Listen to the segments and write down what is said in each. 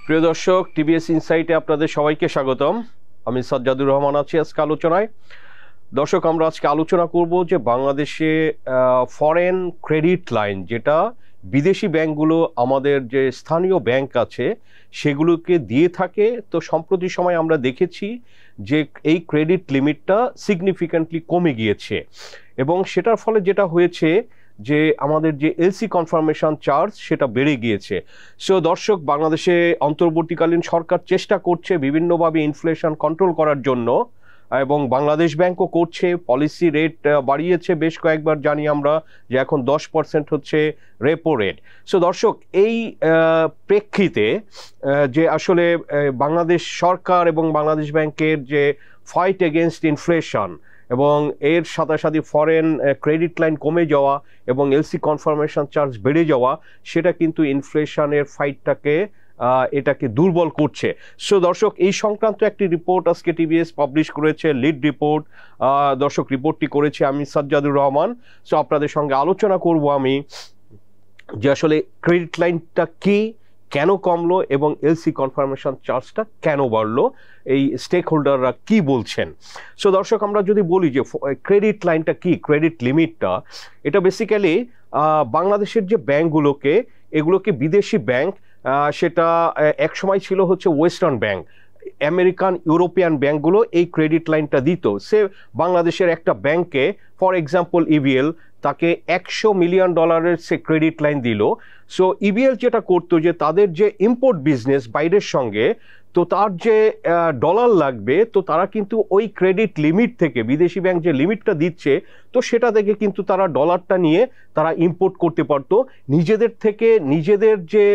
প্রিয় দর্শক, টিবিএস ইনসাইটে আপনাদের সবাইকে স্বাগতম। আমি সাজ্জাদুর রহমান আছি আজকে আলোচনায়। দর্শক, আমরা আজকে আলোচনা করব যে বাংলাদেশে ফরেন ক্রেডিট লাইন, যেটা বিদেশি ব্যাংকগুলো আমাদের যে স্থানীয় ব্যাংক আছে সেগুলোকে দিয়ে থাকে। তো সম্প্রতি সময় আমরা দেখেছি যে এই ক্রেডিট লিমিটটা সিগনিফিক্যান্টলি কমে গিয়েছে এবং সেটার ফলে যেটা হয়েছে যে আমাদের যে এলসি কনফার্মেশন চার্জ সেটা বেড়ে গিয়েছে। সো দর্শক, বাংলাদেশে অন্তর্বর্তীকালীন সরকার চেষ্টা করছে বিভিন্নভাবে ইনফ্লেশন কন্ট্রোল করার জন্য এবং বাংলাদেশ ব্যাংকও করছে, পলিসি রেট বাড়িয়েছে বেশ কয়েকবার, জানি আমরা যে এখন 10% হচ্ছে রেপো রেট। সো দর্শক, এই প্রেক্ষিতে যে আসলে বাংলাদেশ সরকার এবং বাংলাদেশ ব্যাংকের যে ফাইট এগেনস্ট ইনফ্লেশন এবং এর সাথে সাথে ফরেন ক্রেডিট লাইন কমে যাওয়া এবং এলসি কনফার্মেশন চার্জ বেড়ে যাওয়া, সেটা কিন্তু ইনফ্লেশনের ফাইটটাকে এটাকে দুর্বল করছে। সো দর্শক, এই সংক্রান্ত একটি রিপোর্ট আজকে টিবিএস পাবলিশ করেছে, লিড রিপোর্ট। দর্শক, রিপোর্টটি করেছে আমি সাজ্জাদুর রহমান। সো আপনাদের সঙ্গে আলোচনা করব আমি যে আসলে ক্রেডিট লাইনটা কি, কেন কমলো এবং এলসি কনফার্মেশন চার্জটা কেন বাড়লো, এই স্টেক হোল্ডাররা কি বলছেন। সো দর্শক, আমরা যদি বলি যে ক্রেডিট লাইনটা কি, ক্রেডিট লিমিটটা, এটা বেসিক্যালি বাংলাদেশের যে ব্যাংকগুলোকে, এগুলোকে বিদেশি ব্যাংক, সেটা একসময় ছিল হচ্ছে ওয়েস্টার্ন ব্যাংক, আমেরিকান ইউরোপিয়ান ব্যাংকগুলো এই ক্রেডিট লাইনটা দিত। সে বাংলাদেশের একটা ব্যাংকে, ফর এক্সাম্পল ইবিএল, তাকে $100 মিলিয়ন সে ক্রেডিট লাইন দিল। সো ইবিএল যেটা করতো যে তাদের যে ইম্পোর্ট বিজনেস বাইরের সঙ্গে, তো তার যে ডলার লাগবে, তো তারা কিন্তু ওই ক্রেডিট লিমিট থেকে, বিদেশি ব্যাংক যে লিমিটটা দিচ্ছে, তো সেটা থেকে কিন্তু তারা ডলারটা নিয়ে তারা ইম্পোর্ট করতে পারতো নিজেদের থেকে, নিজেদের যে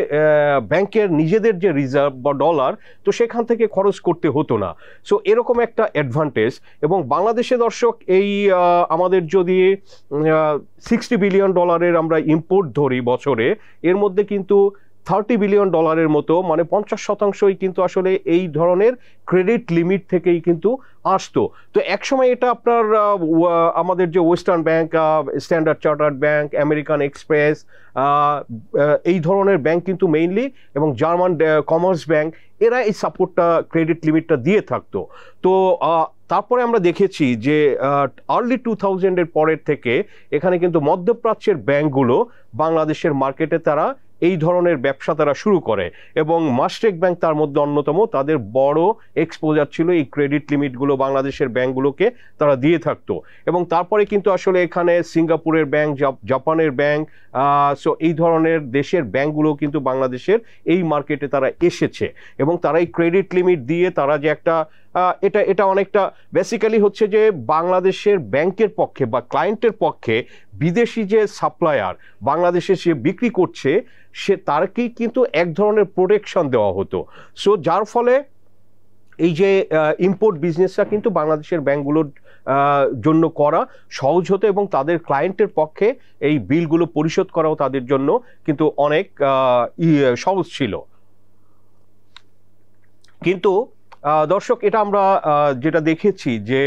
ব্যাংকের নিজেদের যে রিজার্ভ বা ডলার, তো সেখান থেকে খরচ করতে হতো না। সো এরকম একটা অ্যাডভান্টেজ। এবং বাংলাদেশে দর্শক, এই আমাদের যদি $60 বিলিয়ন আমরা ইম্পোর্ট ধরি বছরে, এর মধ্যে কিন্তু $30 বিলিয়ন মতো, মানে 50%ই কিন্তু আসলে এই ধরনের ক্রেডিট লিমিট থেকেই কিন্তু আসতো। তো একসময় এটা আপনার আমাদের যে western bank, standard chartered bank, American express, এই ধরনের ব্যাংক কিন্তু মেইনলি, এবং জার্মান কমার্স ব্যাংক, এরা এই সাপোর্টটা, ক্রেডিট লিমিটটা দিয়ে থাকতো। তো তারপরে আমরা দেখেছি যে আর্লি 2000-এর পরের থেকে এখানে কিন্তু মধ্যপ্রাচ্যের ব্যাংকগুলো বাংলাদেশের মার্কেটে তারা এই ধরনের ব্যবসা তারা শুরু করে এবং মাস্টেক ব্যাংক তার মধ্যে অন্যতম। তাদের বড় এক্সপোজার ছিল এই ক্রেডিট লিমিটগুলো বাংলাদেশের ব্যাংকগুলোকে তারা দিয়ে থাকতো। এবং তারপরে কিন্তু আসলে এখানে সিঙ্গাপুরের ব্যাংক, জাপানের ব্যাংক, সো এই ধরনের দেশের ব্যাংকগুলো কিন্তু বাংলাদেশের এই মার্কেটে তারা এসেছে এবং তারা এই ক্রেডিট লিমিট দিয়ে তারা যে একটা এটা অনেকটা বেসিক্যালি হচ্ছে যে বাংলাদেশের ব্যাংকের পক্ষে বা ক্লায়েন্টের পক্ষে বিদেশি যে সাপ্লায়ার বাংলাদেশে সে বিক্রি করছে, সে তারকেই কিন্তু এক ধরনের প্রোটেকশন দেওয়া হতো। সো যার ফলে এই যে ইম্পোর্ট বিজনেসটা কিন্তু বাংলাদেশের ব্যাংকগুলোর জন্য করা সহজ হতো এবং তাদের ক্লায়েন্টের পক্ষে এই বিলগুলো পরিশোধ করাও তাদের জন্য কিন্তু অনেক সহজ ছিল। কিন্তু দর্শক, এটা আমরা যেটা দেখেছি যে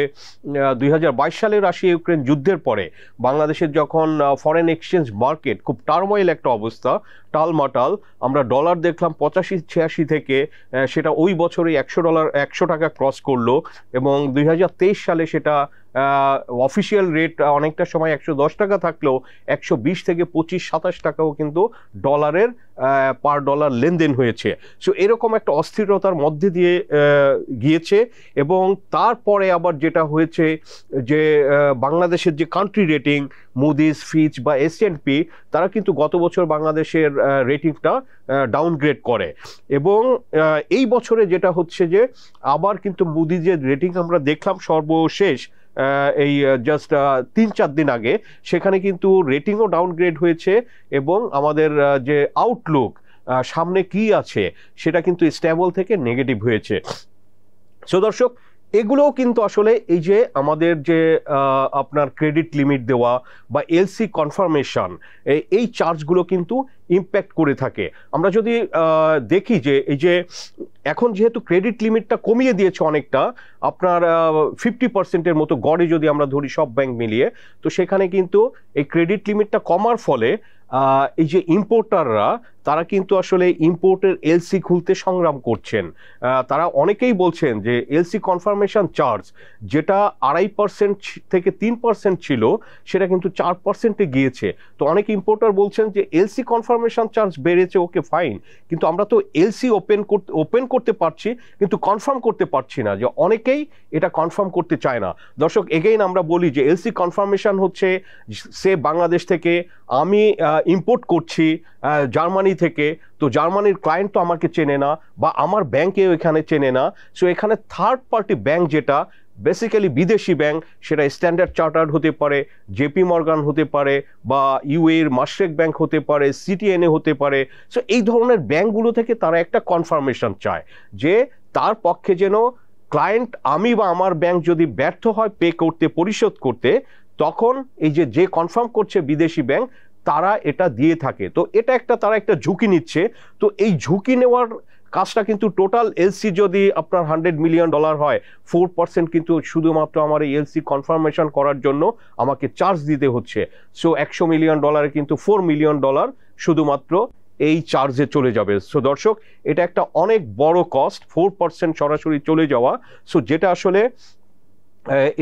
2022 সালের রাশিয়া ইউক্রেন যুদ্ধের পরে বাংলাদেশের যখন ফরেন এক্সচেঞ্জ মার্কেট খুব টার্মোইল একটা অবস্থা, টালমাটাল, আমরা ডলার দেখলাম 85-86 থেকে, সেটা ওই বছরই $100 টাকা ক্রস করলো এবং 2023 সালে সেটা অফিসিয়াল রেট অনেকটা সময় 110 টাকা থাকলেও 120 থেকে 25-27 টাকাও কিন্তু ডলারের পার ডলার লেনদেন হয়েছে। সো এরকম একটা অস্থিরতার মধ্যে দিয়ে গিয়েছে। এবং তারপরে আবার যেটা হয়েছে যে বাংলাদেশের যে কান্ট্রি রেটিং, মুডিস, ফিচ বা S&P, তারা কিন্তু গত বছর বাংলাদেশের রেটিংটা ডাউনগ্রেড করে এবং এই বছরে যেটা হচ্ছে যে আবার কিন্তু মুডিজের রেটিং আমরা দেখলাম সর্বশেষ এই জাস্ট 3-4 দিন আগে, সেখানে কিন্তু রেটিংও ডাউনগ্রেড হয়েছে এবং আমাদের যে আউটলুক সামনে কি আছে সেটা কিন্তু স্টেবল থেকে নেগেটিভ হয়েছে। সো দর্শক, এগুলোও কিন্তু আসলে এই যে আমাদের যে আপনার ক্রেডিট লিমিট দেওয়া বা এলসি কনফার্মেশন, এই চার্জগুলো কিন্তু ইম্প্যাক্ট করে থাকে। আমরা যদি দেখি যে এই যে এখন যেহেতু ক্রেডিট লিমিটটা কমিয়ে দিয়েছে অনেকটা, আপনার 50%-এর মতো গড়ে যদি আমরা ধরি সব ব্যাংক মিলিয়ে, তো সেখানে কিন্তু এই ক্রেডিট লিমিটটা কমার ফলে এই যে ইম্পোর্টাররা তারা কিন্তু আসলে ইম্পোর্টের এলসি খুলতে সংগ্রাম করছেন। তারা অনেকেই বলছেন যে এলসি কনফার্মেশন চার্জ যেটা 2.5% থেকে 3% ছিল সেটা কিন্তু 4%-এ গিয়েছে। তো অনেক ইম্পোর্টার বলছেন যে এলসি কনফার্মেশন চার্জ বেড়েছে, ওকে ফাইন, কিন্তু আমরা তো এলসি ওপেন করতে পারছি কিন্তু কনফার্ম করতে পারছি না, যে অনেকেই এটা কনফার্ম করতে চায় না। দর্শক, এগেইন আমরা বলি যে এলসি কনফার্মেশন হচ্ছে সে বাংলাদেশ থেকে আমি ইম্পোর্ট করছি জার্মানি থেকে, তো জার্মানির ক্লায়েন্ট তো আমাকে চেনে না বা আমার ব্যাংকেও এখানে চেনে না। সো এখানে থার্ড পার্টি ব্যাংক যেটা বেসিক্যালি বিদেশি ব্যাংক, সেটা স্ট্যান্ডার্ড চার্টার্ড হতে পারে, জেপি মর্গান হতে পারে, বা ইউএর মাশরেক ব্যাংক হতে পারে, সিটিএনএ হতে পারে। সো এই ধরনের ব্যাংকগুলো থেকে তারা একটা কনফার্মেশন চায় যে তার পক্ষে যেন ক্লায়েন্ট, আমি বা আমার ব্যাংক যদি ব্যর্থ হয় পে করতে, পরিশোধ করতে, তখন এই যে কনফার্ম করছে বিদেশি ব্যাংক তারা এটা দিয়ে থাকে। তো এটা একটা তারা একটা ঝুঁকি নিচ্ছে। তো এই ঝুঁকি নেওয়ার কাজটা কিন্তু টোটাল এলসি যদি আপনার $100 মিলিয়ন হয়, 4% কিন্তু শুধুমাত্র আমার এই এলসি কনফার্মেশন করার জন্য আমাকে চার্জ দিতে হচ্ছে। সো $100 মিলিয়ন কিন্তু $4 মিলিয়ন শুধুমাত্র এই চার্জে চলে যাবে। সো দর্শক, এটা একটা অনেক বড় কস্ট, 4% সরাসরি চলে যাওয়া। সো যেটা আসলে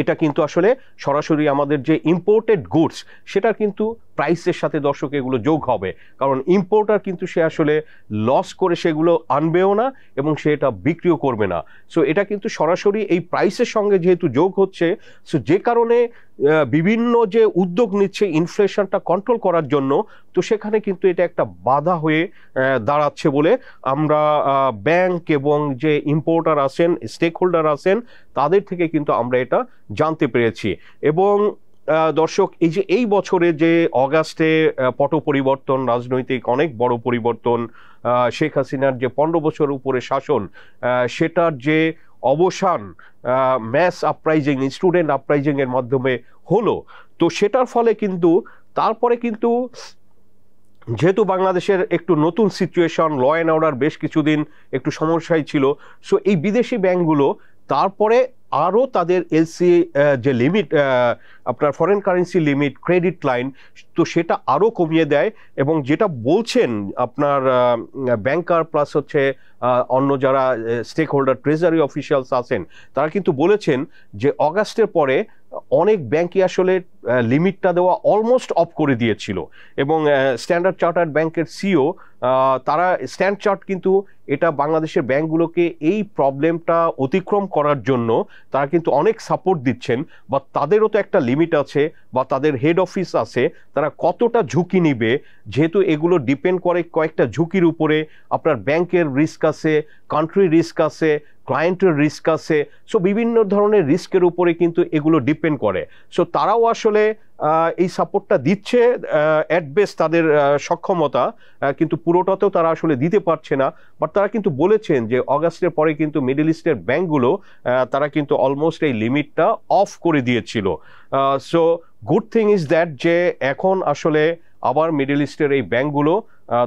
এটা কিন্তু আসলে সরাসরি আমাদের যে ইম্পোর্টেড গুডস সেটা কিন্তু প্রাইসের সাথে দর্শক এগুলো যোগ হবে, কারণ ইম্পোর্টার কিন্তু সে আসলে লস করে সেগুলো আনবেও না এবং সে এটা বিক্রিও করবে না। সো এটা কিন্তু সরাসরি এই প্রাইসের সঙ্গে যেহেতু যোগ হচ্ছে, সো যে কারণে বিভিন্ন যে উদ্যোগ নিচ্ছে ইনফ্লেশনটা কন্ট্রোল করার জন্য, তো সেখানে কিন্তু এটা একটা বাধা হয়ে দাঁড়াচ্ছে বলে আমরা ব্যাংক এবং যে ইম্পোর্টার আছেন, স্টেক হোল্ডার আছেন, তাদের থেকে কিন্তু আমরা এটা জানতে পেরেছি। এবং দর্শক, এই যে এই বছরে যে অগাস্টে পট পরিবর্তন, রাজনৈতিক অনেক বড় পরিবর্তন, শেখ হাসিনার যে 15 বছর উপরে শাসন, সেটার যে অবসান ম্যাস আপরাইজিং, স্টুডেন্ট আপরাইজিং এর মাধ্যমে হলো, তো সেটার ফলে কিন্তু তারপরে কিন্তু যেহেতু বাংলাদেশের একটু নতুন সিচুয়েশন, ল অ্যান্ড অর্ডার বেশ কিছুদিন একটু সমস্যায় ছিল, সো এই বিদেশি ব্যাংকগুলো তারপরে আরও তাদের এলসি যে লিমিট, আপনার foreign currency limit, credit line, তো সেটা আরও কমিয়ে দেয়। এবং যেটা বলছেন আপনার ব্যাংকার প্লাস হচ্ছে অন্য যারা স্টেক হোল্ডার, ট্রেজারি অফিসিয়ালস আছেন, তারা কিন্তু বলেছেন যে অগাস্টের পরে অনেক ব্যাংকই আসলে লিমিটটা দেওয়া অলমোস্ট অফ করে দিয়েছিল। এবং স্ট্যান্ডার্ড চার্টার্ড ব্যাংকের সিও তারা স্ট্যান্ড চার্ট কিন্তু এটা বাংলাদেশের ব্যাংকগুলোকে এই প্রবলেমটা অতিক্রম করার জন্য তারা কিন্তু অনেক সাপোর্ট দিচ্ছেন, বা তাদেরও তো একটা লিমিট আছে, বা তাদের হেড অফিস আছে, তারা কতটা ঝুঁকি নিবে, যেহেতু এগুলো ডিপেন্ড করে কয়েকটা ঝুঁকির উপরে। আপনার ব্যাংকের রিস্ক আছে, কান্ট্রি রিস্ক আছে, ক্লায়েন্টের রিস্ক আছে, সো বিভিন্ন ধরনের রিস্কের উপরে কিন্তু এগুলো ডিপেন্ড করে। সো তারাও আসলে এই সাপোর্টটা দিচ্ছে অ্যাট বেস্ট তাদের সক্ষমতা, কিন্তু পুরোটাতেও তারা আসলে দিতে পারছে না। বাট তারা কিন্তু বলেছেন যে অগাস্টের পরে কিন্তু মিডল ইস্টের ব্যাংকগুলো তারা কিন্তু অলমোস্ট এই লিমিটটা অফ করে দিয়েছিল। So good thing is that যে এখন আসলে আবার মিডল ইস্টের এই ব্যাংকগুলো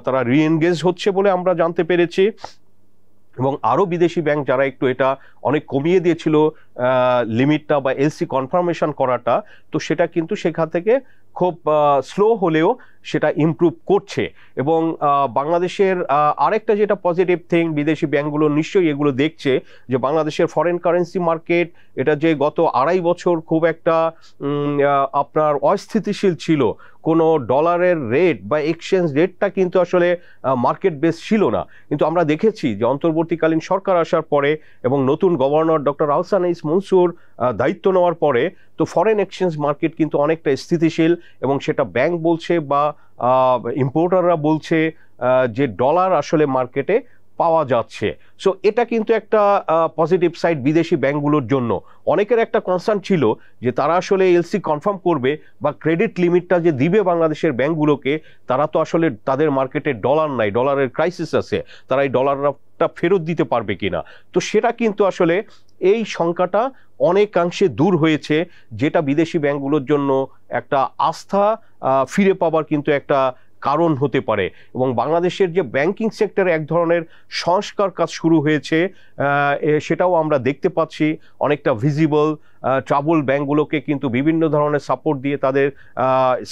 তারা রিএনগেজ হচ্ছে বলে আমরা জানতে পেরেছি। এবং আরও বিদেশি ব্যাংক যারা একটু এটা অনেক কমিয়ে দিয়েছিল লিমিটটা বা এলসি কনফার্মেশন করাটা, তো সেটা কিন্তু সেখান থেকে খুব স্লো হলেও সেটা ইমপ্রুভ করছে। এবং বাংলাদেশের আরেকটা যেটা পজিটিভ থিং, বিদেশি ব্যাংকগুলো নিশ্চয়ই এগুলো দেখছে যে বাংলাদেশের ফরেন কারেন্সি মার্কেট এটা যে গত 2.5 বছর খুব একটা আপনার অস্থিতিশীল ছিল, কোনো ডলারের রেট বা এক্সচেঞ্জ রেটটা কিন্তু আসলে মার্কেট বেস ছিল না। কিন্তু আমরা দেখেছি যে অন্তর্বর্তীকালীন সরকার আসার পরে এবং নতুন governor doctor Ahsan H Mansur দায়িত্ব নেওয়ার পরে, তো ফরেন এক্সচেঞ্জ মার্কেট কিন্তু অনেকটা স্থিতিশীল, এবং সেটা ব্যাংক বলছে বা ইম্পোর্টাররা বলছে যে ডলার আসলে মার্কেটে পাওয়া যাচ্ছে। সো এটা কিন্তু একটা পজিটিভ সাইড বিদেশি ব্যাংকগুলোর জন্য। অনেকের একটা কনসার্ন ছিল যে তারা আসলে এলসি কনফার্ম করবে বা ক্রেডিট লিমিটটা যে দিবে বাংলাদেশের ব্যাংকগুলোকে, তারা তো আসলে তাদের মার্কেটে ডলার নাই, ডলারের ক্রাইসিস আছে, তারা এই ডলারটা ফেরত দিতে পারবে কিনা। তো সেটা কিন্তু আসলে এই শঙ্কাটা অনেকাংশে দূর হয়েছে, যেটা বিদেশি ব্যাংকগুলোর জন্য একটা আস্থা ফিরে পাবার কিন্তু একটা কারণ হতে পারে। এবং বাংলাদেশের যে ব্যাংকিং সেক্টরে এক ধরনের সংস্কার কাজ শুরু হয়েছে, সেটাও আমরা দেখতে পাচ্ছি। অনেকটা ভিজিবল, ট্রাবল ব্যাংকগুলোকে কিন্তু বিভিন্ন ধরনের সাপোর্ট দিয়ে তাদের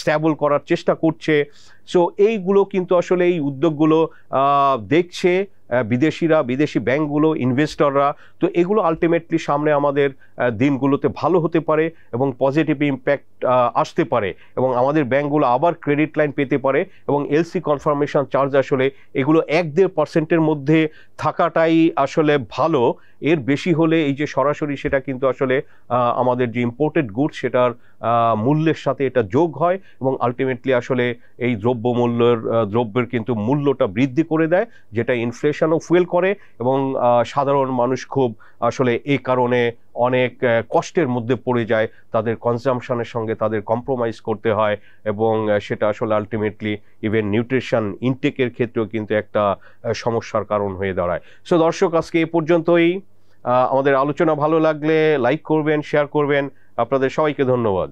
স্ট্যাবল করার চেষ্টা করছে। সো এইগুলো কিন্তু আসলে এই উদ্যোগগুলো দেখছে বিদেশিরা, বিদেশি ব্যাংকগুলো, ইনভেস্টররা। তো এগুলো আলটিমেটলি সামনে আমাদের দিনগুলোতে ভালো হতে পারে এবং পজিটিভ ইম্প্যাক্ট আসতে পারে, এবং আমাদের ব্যাংকগুলো আবার ক্রেডিট লাইন পেতে পারে। এবং এলসি কনফার্মেশন চার্জ আসলে এগুলো 1-1.5% মধ্যে থাকাটাই আসলে ভালো। এর বেশি হলে এই যে সরাসরি সেটা কিন্তু আসলে আমাদের যে ইম্পোর্টেড গুড সেটার মূল্যের সাথে এটা যোগ হয় এবং আলটিমেটলি আসলে এই দ্রব্যের কিন্তু মূল্যটা বৃদ্ধি করে দেয়, যেটা ইনফ্লেশনও ফুয়েল করে। এবং সাধারণ মানুষ খুব আসলে এই কারণে অনেক কষ্টের মধ্যে পড়ে যায়, তাদের কনজাম্পশনের সঙ্গে তাদের কম্প্রোমাইজ করতে হয়, এবং সেটা আসলে আলটিমেটলি ইভেন নিউট্রিশন ইনটেকের ক্ষেত্রেও কিন্তু একটা সমস্যার কারণ হয়ে দাঁড়ায়। সো দর্শক, আজকে এ পর্যন্তই। আমাদের আলোচনা ভালো লাগলে লাইক করবেন, শেয়ার করবেন। আপনাদের সবাইকে ধন্যবাদ।